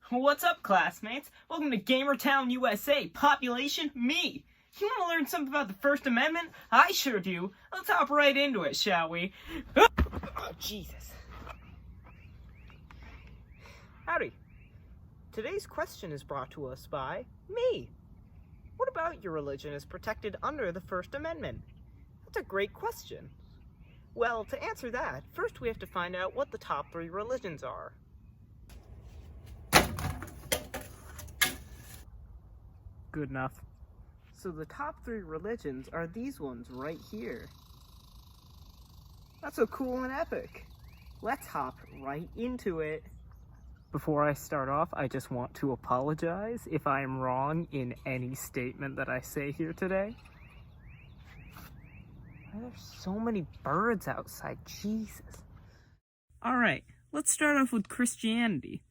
What's up, classmates? Welcome to Gamertown, USA. Population, me. You want to learn something about the First Amendment? I sure do. Let's hop right into it, shall we? Oh, Jesus. Howdy. Today's question is brought to us by me. What about your religion is protected under the First Amendment? That's a great question. Well, to answer that, first we have to find out what the top 3 religions are. Good enough. So the top 3 religions are these ones right here. That's so cool and epic. Let's hop right into it. Before I start off, I just want to apologize if I am wrong in any statement that I say here today. There's so many birds outside, Jesus. Alright, let's start off with Christianity.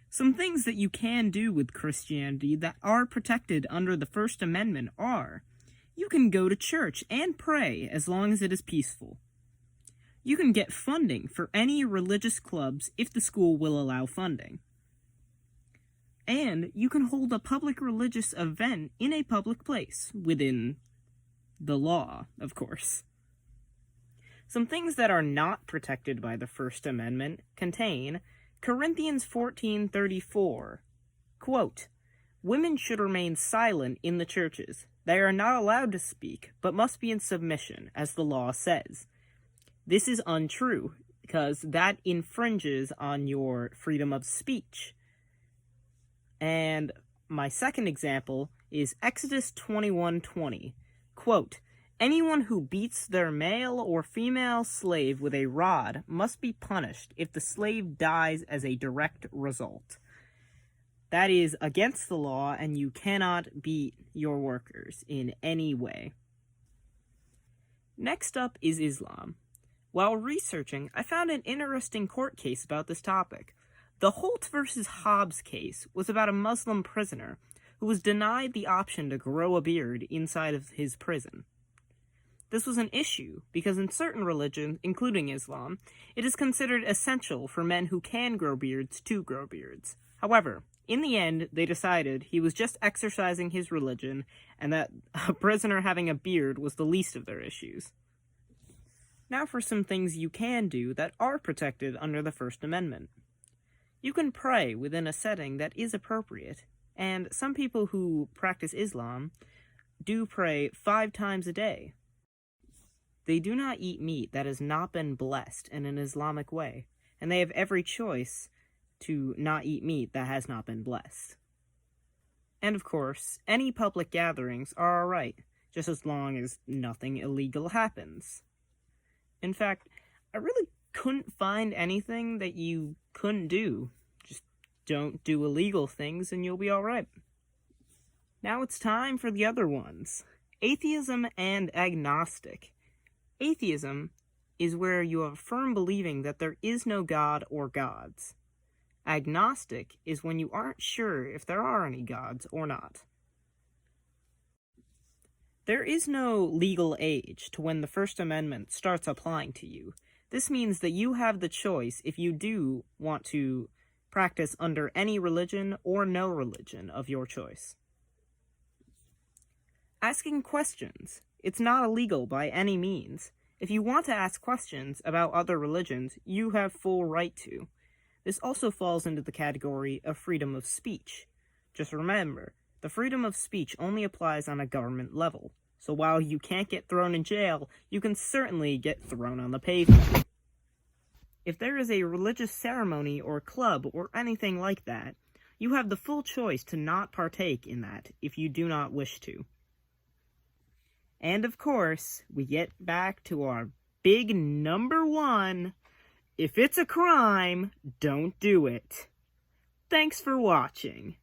Some things that you can do with Christianity that are protected under the First Amendment are: you can go to church and pray as long as it is peaceful. You can get funding for any religious clubs if the school will allow funding. And you can hold a public religious event in a public place, within the law, of course. Some things that are not protected by the First Amendment contain Corinthians 14:34, quote, "Women should remain silent in the churches. They are not allowed to speak, but must be in submission, as the law says." This is untrue, because that infringes on your freedom of speech. And my second example is Exodus 21:20, quote, "Anyone who beats their male or female slave with a rod must be punished if the slave dies as a direct result." That is against the law, and you cannot beat your workers in any way. Next up is Islam. While researching, I found an interesting court case about this topic. The Holt versus Hobbs case was about a Muslim prisoner who was denied the option to grow a beard inside of his prison. This was an issue because in certain religions, including Islam, it is considered essential for men who can grow beards to grow beards. However, in the end, they decided he was just exercising his religion and that a prisoner having a beard was the least of their issues. Now for some things you can do that are protected under the First Amendment. You can pray within a setting that is appropriate, and some people who practice Islam do pray 5 times a day. They do not eat meat that has not been blessed in an Islamic way, and they have every choice to not eat meat that has not been blessed. And of course, any public gatherings are alright, just as long as nothing illegal happens. In fact, I really couldn't find anything that you couldn't do. Just don't do illegal things and you'll be alright. Now it's time for the other ones. Atheism and agnostic. Atheism is where you have a firm believing that there is no God or gods. Agnostic is when you aren't sure if there are any gods or not. There is no legal age to when the First Amendment starts applying to you. This means that you have the choice if you do want to practice under any religion or no religion of your choice. Asking questions. It's not illegal by any means. If you want to ask questions about other religions, you have full right to. This also falls into the category of freedom of speech. Just remember, the freedom of speech only applies on a government level, so while you can't get thrown in jail, you can certainly get thrown on the pavement. If there is a religious ceremony or club or anything like that, you have the full choice to not partake in that if you do not wish to. And of course, we get back to our big number 1. If it's a crime, don't do it. Thanks for watching.